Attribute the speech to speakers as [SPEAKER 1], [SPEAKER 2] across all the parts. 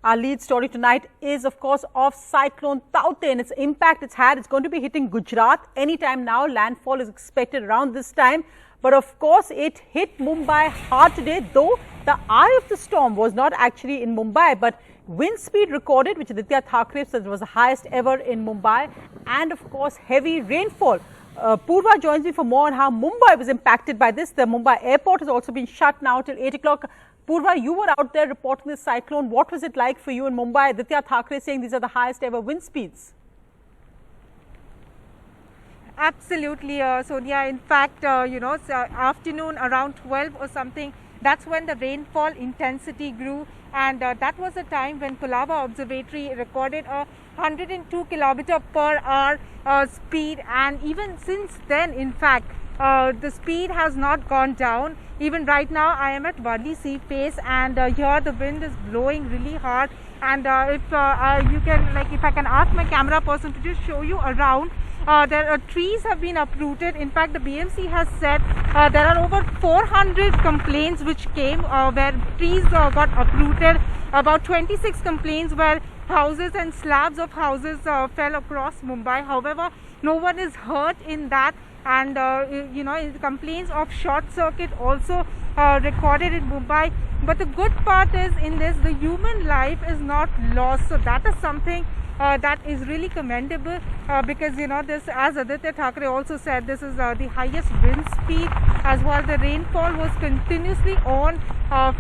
[SPEAKER 1] Our lead story tonight is, of course, of Cyclone Tauktae and its impact it's had. It's going to be hitting Gujarat anytime now. Landfall is expected around this time. But of course, it hit Mumbai hard today, though the eye of the storm was not actually in Mumbai. But wind speed recorded, which Aditya Thackeray said was the highest ever in Mumbai. And of course, heavy rainfall. Purva joins me for more on how Mumbai was impacted by this. The Mumbai airport has also been shut now till 8 o'clock. Purva, you were out there reporting this cyclone. What was it like for you in Mumbai? Aditya Thackeray saying these are the highest ever wind speeds.
[SPEAKER 2] Absolutely, Sonia. In fact, afternoon around 12 or something, that's when the rainfall intensity grew. And that was a time when Palava Observatory recorded a 102 km per hour speed. And even since then, in fact, the speed has not gone down. Even right now, I am at Vardhan Sea Face, and here the wind is blowing really hard. And if I can ask my camera person to just show you around, there are trees have been uprooted. In fact, the BMC has said there are over 400 complaints which came where trees got uprooted. About 26 complaints where houses and slabs of houses fell across Mumbai. However, no one is hurt in that. And complaints of short circuit also recorded in Mumbai. But the good part is in this, the human life is not lost. So that is something that is really commendable because this, as Aditya Thackeray also said, this is the highest wind speed. As well, the rainfall was continuously on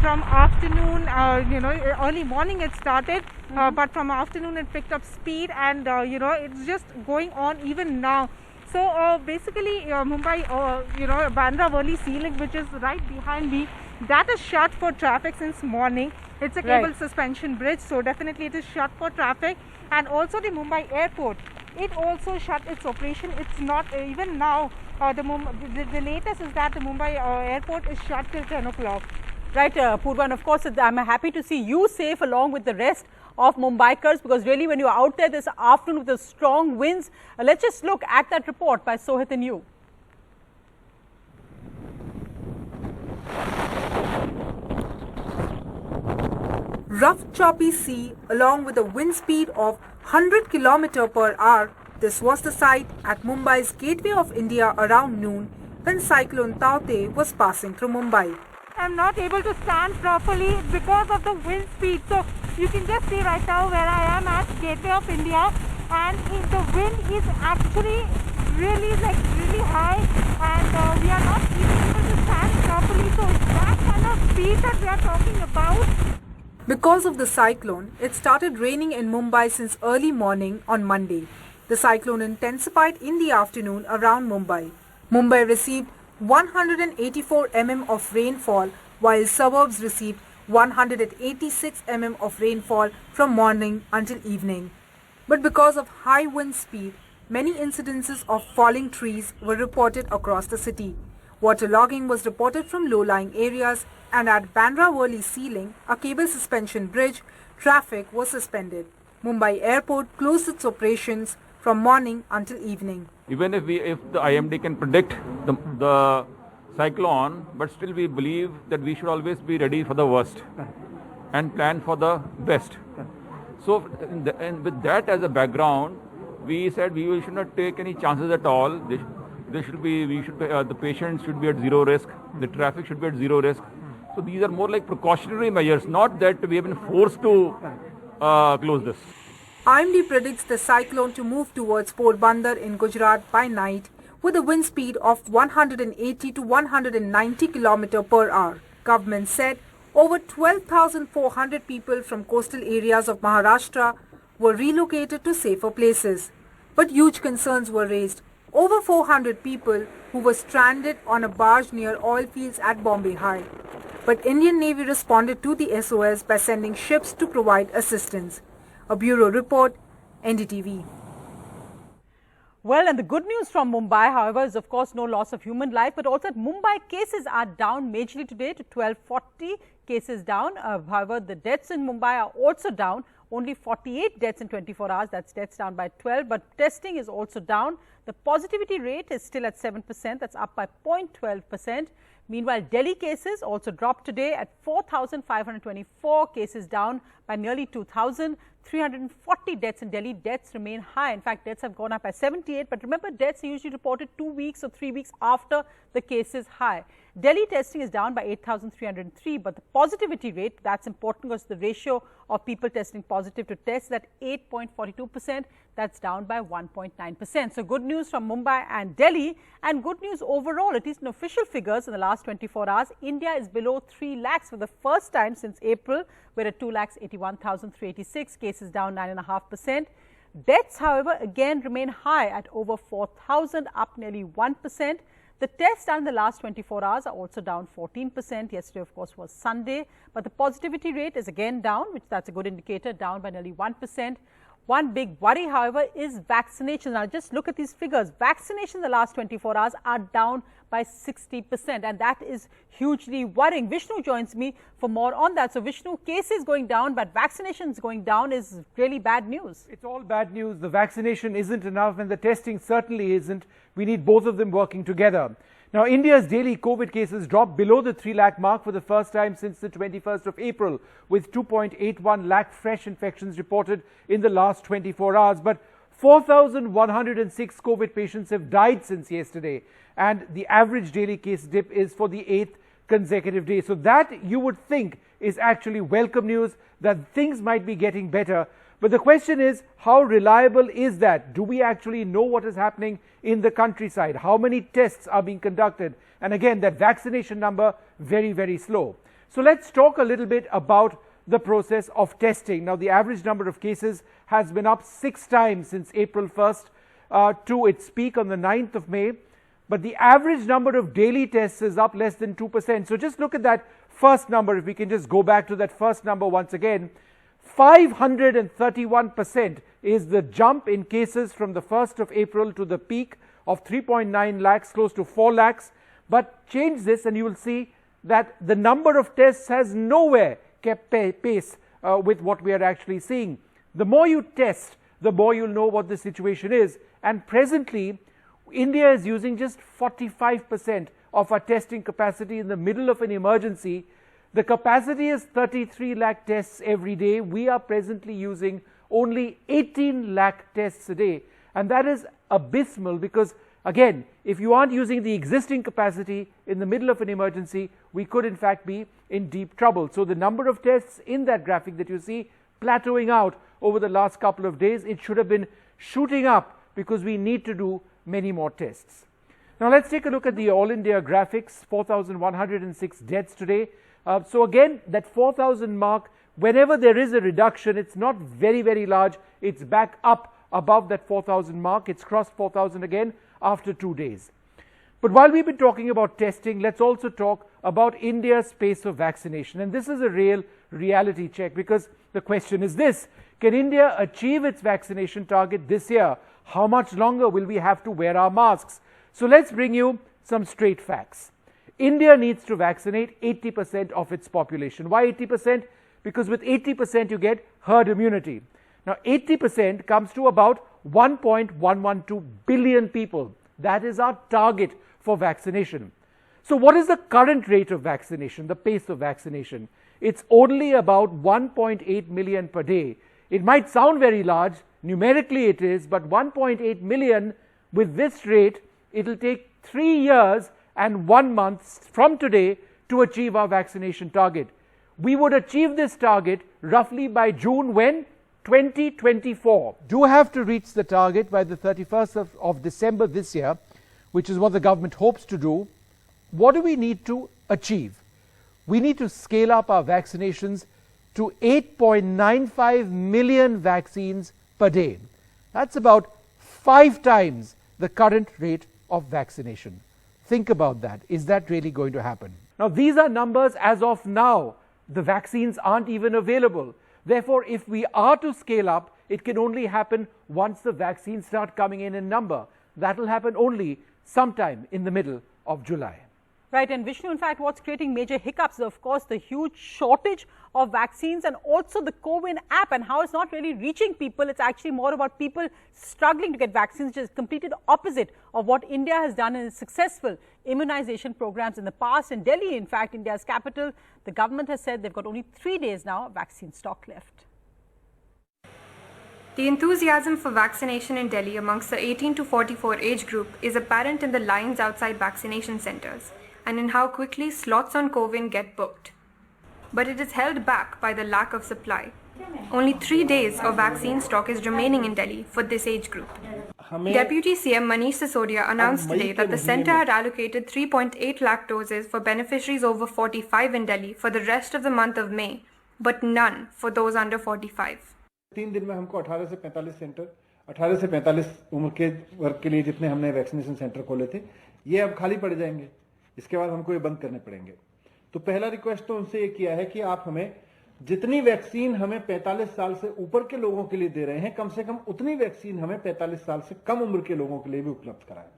[SPEAKER 2] from afternoon. Early morning it started, but from afternoon it picked up speed, and it's just going on even now. So basically, Mumbai, Bandra Worli Sea Link, which is right behind me, that is shut for traffic since morning. It's a cable suspension bridge, so definitely it is shut for traffic. And also the Mumbai airport, it also shut its operation. It's not even now. The latest is that the Mumbai airport is shut till 10 o'clock.
[SPEAKER 1] Right, Purva, and of course, I'm happy to see you safe along with the rest of Mumbaikars, because really when you're out there this afternoon with the strong winds, let's just look at that report by Sohit and you.
[SPEAKER 3] Rough choppy sea along with a wind speed of 100 km per hour. This was the sight at Mumbai's Gateway of India around noon when Cyclone Tauktae was passing through Mumbai.
[SPEAKER 2] I'm not able to stand properly because of the wind speed. So you can just see right now where I am at Gateway of India, and the wind is actually really high, and we are not even able to stand properly. So it's that kind of speed that we are talking about.
[SPEAKER 3] Because of the cyclone, it started raining in Mumbai since early morning on Monday. The cyclone intensified in the afternoon around Mumbai. Mumbai received 184 mm of rainfall, while suburbs received 186 mm of rainfall from morning until evening. But because of high wind speed, many incidences of falling trees were reported across the city. Waterlogging was reported from low-lying areas, and at Bandra Worli Sea Link, a cable suspension bridge, traffic was suspended. Mumbai airport closed its operations from morning until evening.
[SPEAKER 4] Even if the IMD can predict the cyclone, but still we believe that we should always be ready for the worst and plan for the best. So, and with that as a background, we said we should not take any chances at all. The patients should be at zero risk. The traffic should be at zero risk. So these are more like precautionary measures, not that we have been forced to close this.
[SPEAKER 3] IMD predicts the cyclone to move towards Porbandar in Gujarat by night with a wind speed of 180 to 190 km per hour. Government said over 12,400 people from coastal areas of Maharashtra were relocated to safer places. But huge concerns were raised. Over 400 people who were stranded on a barge near oil fields at Bombay High. But Indian Navy responded to the SOS by sending ships to provide assistance. A bureau report, NDTV.
[SPEAKER 1] Well, and the good news from Mumbai, however, is of course no loss of human life, but also that Mumbai cases are down majorly today to 1240 cases down. However, the deaths in Mumbai are also down. Only 48 deaths in 24 hours, that's deaths down by 12, but testing is also down. The positivity rate is still at 7%, that's up by 0.12%. Meanwhile, Delhi cases also dropped today at 4,524, cases down by nearly 2,000. 340 deaths in Delhi. Deaths remain high. In fact, deaths have gone up by 78. But remember, deaths are usually reported 2 weeks or 3 weeks after the case is high. Delhi testing is down by 8,303. But the positivity rate, that's important because the ratio of people testing positive to tests at 8.42%. That's down by 1.9%. So good news from Mumbai and Delhi, and good news overall, at least in official figures in the last 24 hours. India is below 3 lakhs for the first time since April. We're at 2,81,386, cases down 9.5%. Deaths, however, again remain high at over 4,000, up nearly 1%. The tests done in the last 24 hours are also down 14%. Yesterday, of course, was Sunday. But the positivity rate is again down, which that's a good indicator, down by nearly 1%. One big worry, however, is vaccination. Now, just look at these figures. Vaccination in the last 24 hours are down by 60%, and that is hugely worrying. Vishnu joins me for more on that. So, Vishnu, cases going down, but vaccinations going down is really bad news.
[SPEAKER 5] It's all bad news. The vaccination isn't enough, and the testing certainly isn't. We need both of them working together. Now, India's daily COVID cases dropped below the 3 lakh mark for the first time since the 21st of April, with 2.81 lakh fresh infections reported in the last 24 hours. But 4,106 COVID patients have died since yesterday, and the average daily case dip is for the 8th consecutive day. So that, you would think, is actually welcome news, that things might be getting better. But the question is, how reliable is that? Do we actually know what is happening in the countryside? How many tests are being conducted? And again, that vaccination number, very, very slow. So let's talk a little bit about the process of testing. Now, the average number of cases has been up 6 times since April 1st to its peak on the 9th of May. But the average number of daily tests is up less than 2%. So just look at that first number. If we can just go back to that first number once again. 531% is the jump in cases from the 1st of April to the peak of 3.9 lakhs, close to 4 lakhs. But change this and you will see that the number of tests has nowhere kept pace with what we are actually seeing. The more you test, the more you'll know what the situation is. And presently, India is using just 45% of our testing capacity in the middle of an emergency. The capacity is 33 lakh tests every day. We are presently using only 18 lakh tests a day. And that is abysmal because, again, if you aren't using the existing capacity in the middle of an emergency, we could in fact be in deep trouble. So the number of tests in that graphic that you see plateauing out over the last couple of days, it should have been shooting up because we need to do many more tests. Now let's take a look at the All India graphics. 4,106 deaths today. So again, that 4,000 mark, whenever there is a reduction, it's not very, very large. It's back up above that 4,000 mark. It's crossed 4,000 again after 2 days. But while we've been talking about testing, let's also talk about India's pace of vaccination. And this is a real reality check because the question is this: can India achieve its vaccination target this year? How much longer will we have to wear our masks? So let's bring you some straight facts. India needs to vaccinate 80% of its population. Why 80%? Because with 80% you get herd immunity. Now 80% comes to about 1.112 billion people. That is our target for vaccination. So what is the current rate of vaccination, the pace of vaccination? It's only about 1.8 million per day. It might sound very large, numerically it is, but 1.8 million with this rate, it'll take 3 years and 1 month from today to achieve our vaccination target. We would achieve this target roughly by June when? 2024. Do have to reach the target by the 31st of December this year, which is what the government hopes to do. What do we need to achieve? We need to scale up our vaccinations to 8.95 million vaccines per day. That's about 5 times the current rate of vaccination. Think about that. Is that really going to happen? Now, these are numbers as of now. The vaccines aren't even available. Therefore, if we are to scale up, it can only happen once the vaccines start coming in number. That will happen only sometime in the middle of July.
[SPEAKER 1] Right, and Vishnu, in fact, what's creating major hiccups is, of course, the huge shortage of vaccines and also the CoWIN app and how it's not really reaching people. It's actually more about people struggling to get vaccines, which is completely the opposite of what India has done in its successful immunization programs in the past. In Delhi, in fact, India's capital, the government has said they've got only 3 days now of vaccine stock left.
[SPEAKER 6] The enthusiasm for vaccination in Delhi amongst the 18 to 44 age group is apparent in the lines outside vaccination centres and in how quickly slots on CoWIN get booked. But it is held back by the lack of supply. Only 3 days of vaccine stock is remaining in Delhi for this age group. Deputy CM Manish Sisodia announced today that the centre had allocated 3.8 lakh doses for beneficiaries over 45 in Delhi for the rest of the month of May, but none for those under 45.
[SPEAKER 7] 3 दिन में हमको 18 से 45 centre 18 से 45 उम्र के वर्ग के लिए जितने हमने वैक्सीनेशन सेंटर खोले थे ये अब खाली पड़ जाएंगे। इसके बाद हमको ये बंद करने पड़ेंगे। तो पहला रिक्वेस्ट तो उनसे ये किया है कि आप हमें जितनी वैक्सीन हमें 45 साल से ऊपर के लोगों के लिए दे रहे हैं कम से कम उतनी वैक्सीन हमें 45 साल से कम उम्र के लोगों के लिए भी उपलब्ध कराएं।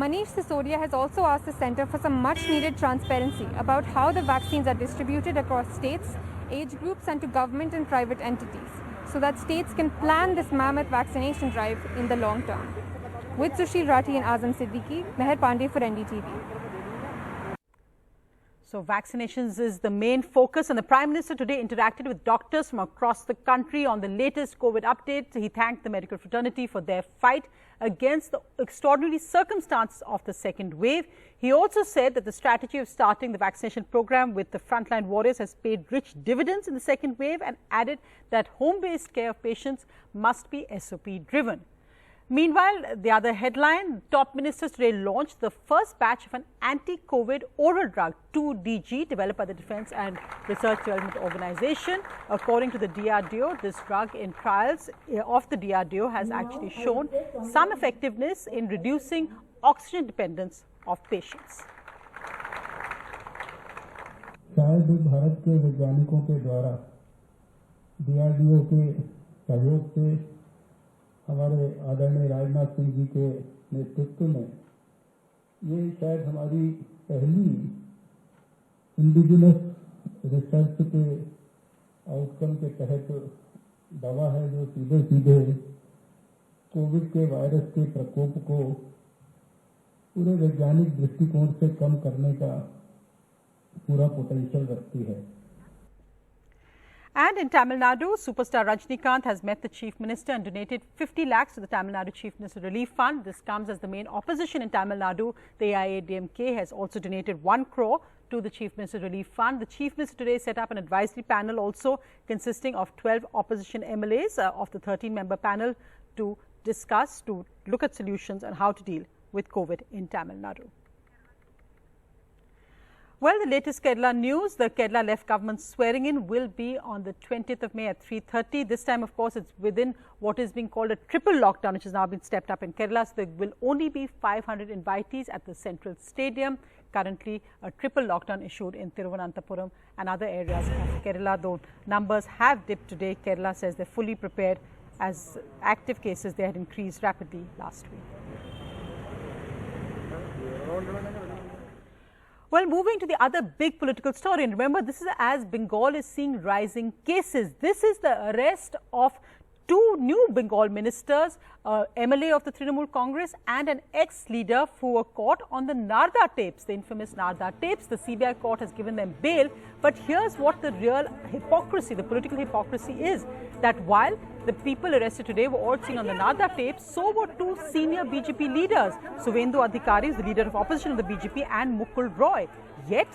[SPEAKER 6] Manish Sisodia has also asked the centre for some much needed transparency about how the vaccines are distributed across states, age groups and to government and private entities, so that states can plan this mammoth vaccination drive in the long term. With Sushil Rathi and Azam Siddiqui, Meher Pandey for NDTV.
[SPEAKER 1] So vaccinations is the main focus, and the Prime Minister today interacted with doctors from across the country on the latest COVID update. He thanked the medical fraternity for their fight against the extraordinary circumstances of the second wave. He also said that the strategy of starting the vaccination program with the frontline warriors has paid rich dividends in the second wave, and added that home-based care of patients must be SOP driven. Meanwhile, the other headline, top ministers today launched the first batch of an anti-COVID oral drug, 2DG, developed by the Defence and Research Development Organisation. According to the DRDO, this drug in trials of the DRDO has actually shown some effectiveness in reducing oxygen dependence of patients.
[SPEAKER 8] शायद भारत के वैज्ञानिकों के द्वारा DRDO के सहयोग से हमारे आदरणीय राजनाथ सिंह जी के नेतृत्व में ये शायद हमारी पहली इंडिजिनस रिसर्च के आउटकम के तहत दवा है जो सीधे सीधे कोविड के वायरस के प्रकोप को पूरे वैज्ञानिक दृष्टिकोण से कम करने का पूरा पोटेंशियल रखती है.
[SPEAKER 1] And in Tamil Nadu, superstar Rajnath has met the Chief Minister and donated 50 lakhs to the Tamil Nadu Chief Minister Relief Fund. This comes as the main opposition in Tamil Nadu. The AIADMK has also donated 1 crore to the Chief Minister Relief Fund. The Chief Minister today set up an advisory panel also consisting of 12 opposition MLAs of the 13-member panel to discuss, to look at solutions and how to deal with COVID in Tamil Nadu. Well, the latest Kerala news, the Kerala left government swearing in will be on the 20th of May at 3:30. This time, of course, it's within what is being called a triple lockdown, which has now been stepped up in Kerala. So there will only be 500 invitees at the Central Stadium. Currently, a triple lockdown issued in Thiruvananthapuram and other areas of Kerala. Though numbers have dipped today, Kerala says they're fully prepared as active cases, they had increased rapidly last week. Well, moving to the other big political story, and remember, this is as Bengal is seeing rising cases. This is the arrest of 2 new Bengal ministers, MLA of the Trinamool Congress and an ex-leader who were caught on the Narda tapes, the infamous Narda tapes. The CBI court has given them bail. But here's what the real hypocrisy, the political hypocrisy is, that while the people arrested today were all seen on the Narda tapes, so were 2 senior BJP leaders, Suvendu Adhikari, who's the leader of opposition of the BJP, and Mukul Roy. Yet,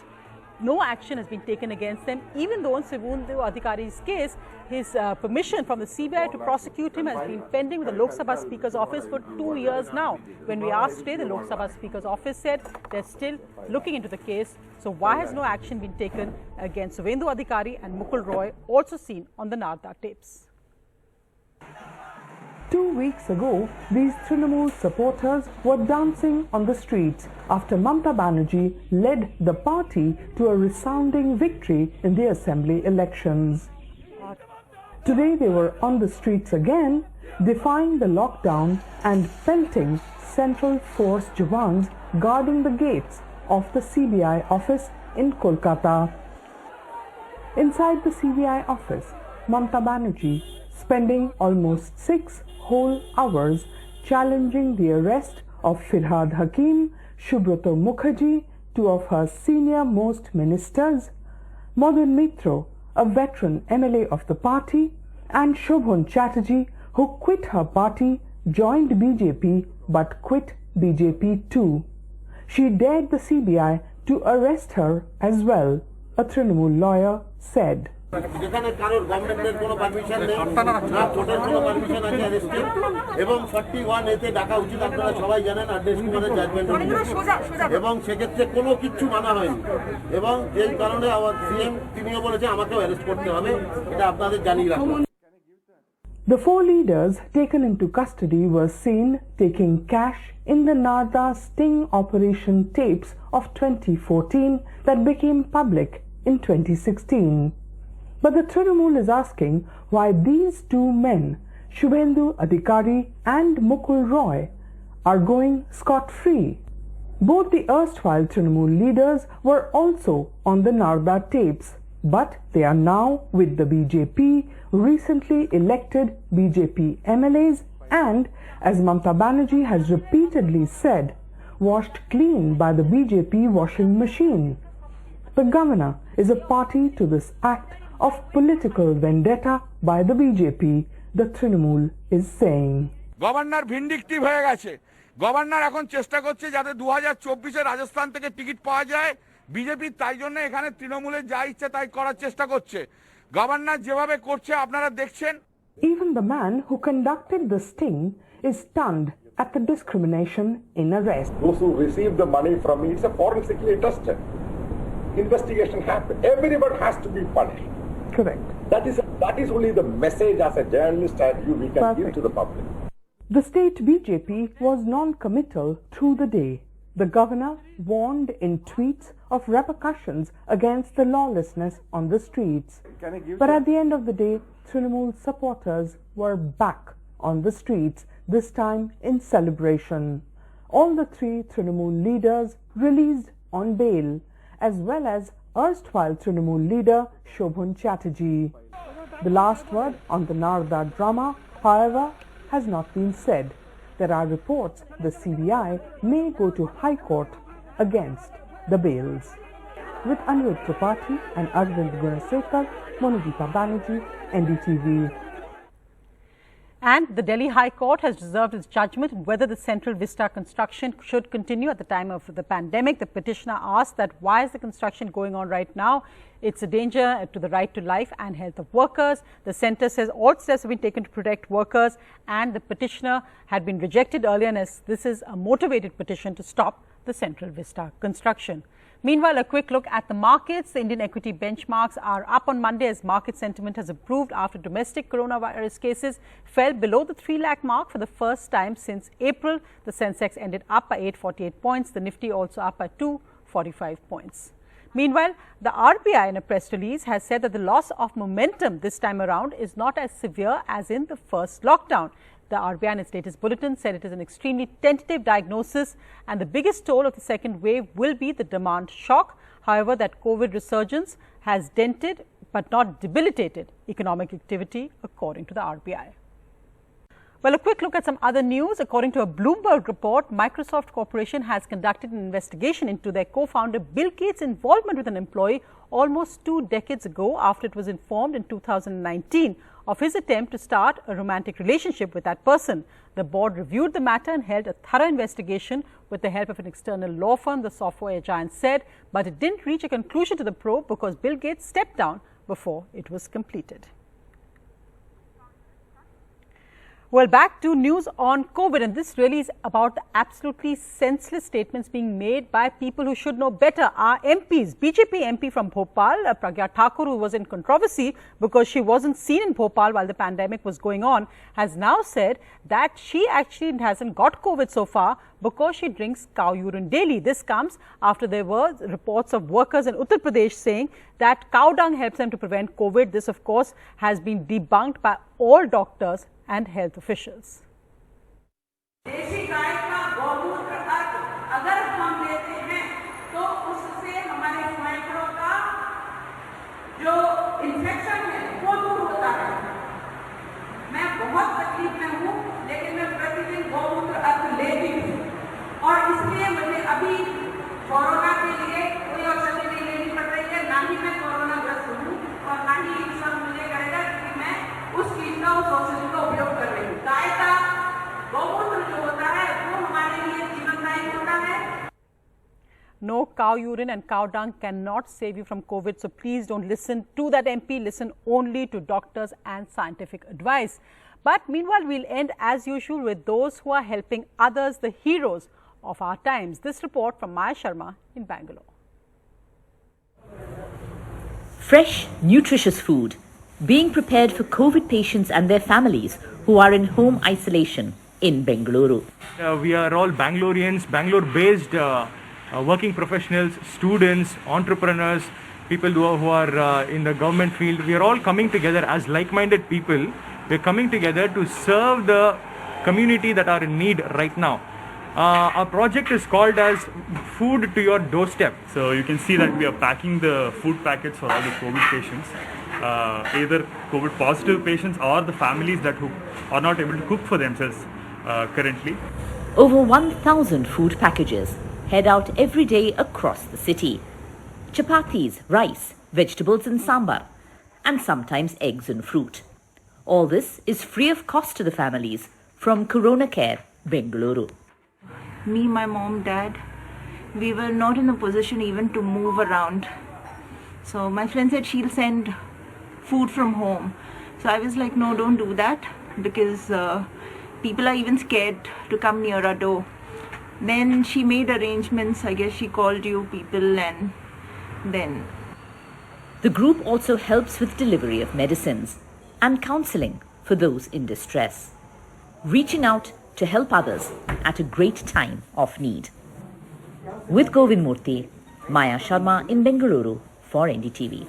[SPEAKER 1] no action has been taken against them, even though in Suvendu Adhikari's case, his permission from the CBI to prosecute him has been pending with the Lok Sabha Speaker's office for 2 years now. When we asked today, the Lok Sabha Speaker's office said they're still looking into the case. So why has no action been taken against Suvendu Adhikari and Mukul Roy, also seen on the Narda tapes?
[SPEAKER 9] 2 weeks ago, these Trinamool supporters were dancing on the streets after Mamata Banerjee led the party to a resounding victory in the assembly elections. Today they were on the streets again, defying the lockdown and pelting Central Force Jawans guarding the gates of the CBI office in Kolkata. Inside the CBI office, Mamata Banerjee spending almost 6 whole hours challenging the arrest of Firhad Hakim, Subrata Mukherjee, 2 of her senior most ministers, Madan Mitra, a veteran MLA of the party, and Shobhan Chatterjee, who quit her party, joined BJP but quit BJP too. She dared the CBI to arrest her as well, a Trinamool lawyer said.
[SPEAKER 10] যেখানে কারোর গভর্নমেন্টের কোনো permission নেই, না কোর্টের কোনো permission আছে অ্যারেস্টের, এবং 41 এতে ডাকা উচিত, আপনারা সবাই জানেন, আরডিএসপি মানে জাজমেন্ট, এবং সেক্ষেত্রে কোনো কিচ্ছু মানা হয়নি, এবং যেই কারণে আমার সিএম তিনিও বলেছে আমাকেও অ্যারেস্ট করতে হবে, এটা আপনাদের জানিয়ে রাখুন।
[SPEAKER 9] The 4 leaders taken into custody were seen taking cash in the Narda sting operation tapes of 2014 that became public in 2016. But the Trinamool is asking why these 2 men, Shubhendu Adhikari and Mukul Roy, are going scot-free. Both the erstwhile Trinamool leaders were also on the Narda tapes, but they are now with the BJP, recently elected BJP MLAs, and, as Mamata Banerjee has repeatedly said, washed clean by the BJP washing machine. The governor is a party to this act of political vendetta by the BJP, the Trinamool is saying.
[SPEAKER 11] Governor vindictive হয়ে গেছে। Governor এখন চেষ্টা করছে যাতে 2024 রাজস্থান থেকে ticket পাওয়া যায়। BJP তাই জন্য এখানে তৃণমূলের যা ইচ্ছে তাই করার চেষ্টা করছে। গভর্নর যেভাবে করছে আপনারা দেখছেন।
[SPEAKER 9] Even the man who conducted the sting is stunned at the discrimination in arrest.
[SPEAKER 12] Those who received the money from me, it's a forensically tested. Investigation happened. Everyone has to be punished.
[SPEAKER 9] Correct.
[SPEAKER 12] That is only the message as a journalist as we can give to the public.
[SPEAKER 9] The state BJP was non-committal through the day. The governor warned in tweets of repercussions against the lawlessness on the streets. But at the end of the day, Trinamool supporters were back on the streets, this time in celebration. All the 3 Trinamool leaders released on bail, as well as erstwhile Trinamool leader Shobhan Chatterjee. The last word on the Narda drama, however, has not been said. There are reports the CBI may go to High Court against the bails. With Anirudh Tripathi and Arvind Gunasekar, Monadeepa Banerjee, NDTV.
[SPEAKER 1] And the Delhi High Court has reserved its judgment on whether the Central Vista construction should continue at the time of the pandemic. The petitioner asked that why is the construction going on right now? It's a danger to the right to life and health of workers. The centre says all steps have been taken to protect workers, and the petitioner had been rejected earlier, and as this is a motivated petition to stop the Central Vista construction. Meanwhile, a quick look at the markets. The Indian equity benchmarks are up on Monday as market sentiment has improved after domestic coronavirus cases fell below the 3 lakh mark for the first time since April. The Sensex ended up by 848 points. The Nifty also up by 245 points. Meanwhile, the RBI in a press release has said that the loss of momentum this time around is not as severe as in the first lockdown. The RBI in its latest bulletin said it is an extremely tentative diagnosis and the biggest toll of the second wave will be the demand shock. However, that COVID resurgence has dented but not debilitated economic activity, according to the RBI. Well, a quick look at some other news. According to a Bloomberg report, Microsoft Corporation has conducted an investigation into their co-founder Bill Gates' involvement with an employee almost 2 decades ago after it was informed in 2019 of his attempt to start a romantic relationship with that person. The board reviewed the matter and held a thorough investigation with the help of an external law firm, the software giant said, but it didn't reach a conclusion to the probe because Bill Gates stepped down before it was completed. Well, back to news on COVID, and this really is about the absolutely senseless statements being made by people who should know better. Our MPs, BJP MP from Bhopal, Pragya Thakur, who was in controversy because she wasn't seen in Bhopal while the pandemic was going on, has now said that she actually hasn't got COVID so far because she drinks cow urine daily. This comes after there were reports of workers in Uttar Pradesh saying that cow dung helps them to prevent COVID. This, of course, has been debunked by all doctors and health officials.
[SPEAKER 13] देसी गाय का गौमूत्र अगर हम लेते हैं तो oxygen का उपयोग कर रही हूँ। गाय का गौमूत्र जो होता है वो हमारे लिए जीवनदायी होता है।
[SPEAKER 1] No, cow urine and cow dung cannot save you from COVID. So please don't listen to that MP. Listen only to doctors and scientific advice. But meanwhile, we'll end as usual with those who are helping others, the heroes of our times. This report from Maya Sharma in Bangalore.
[SPEAKER 14] Fresh, nutritious food being prepared for COVID patients and their families who are in home isolation in Bengaluru.
[SPEAKER 15] We are all Bangaloreans, Bangalore-based working professionals, students, entrepreneurs, people who are in the government field. We are all coming together as like-minded people. We are coming together to serve the community that are in need right now. Our project is called as Food to Your Doorstep.
[SPEAKER 16] So you can see that we are packing the food packets for all the COVID patients, either COVID positive patients or the families that who are not able to cook for themselves currently.
[SPEAKER 14] Over 1,000 food packages head out every day across the city. Chapatis, rice, vegetables and sambar, and sometimes eggs and fruit. All this is free of cost to the families from Corona Care, Bengaluru.
[SPEAKER 17] Me, my mom, dad, we were not in a position even to move around. So my friend said she'll send food from home. So I was like, no, don't do that, because people are even scared to come near our door. Then she made arrangements. I guess she called you people, and then.
[SPEAKER 14] The group also helps with delivery of medicines and counseling for those in distress, reaching out to help others at a great time of need. With Govind Murthy, Maya Sharma in Bengaluru for NDTV.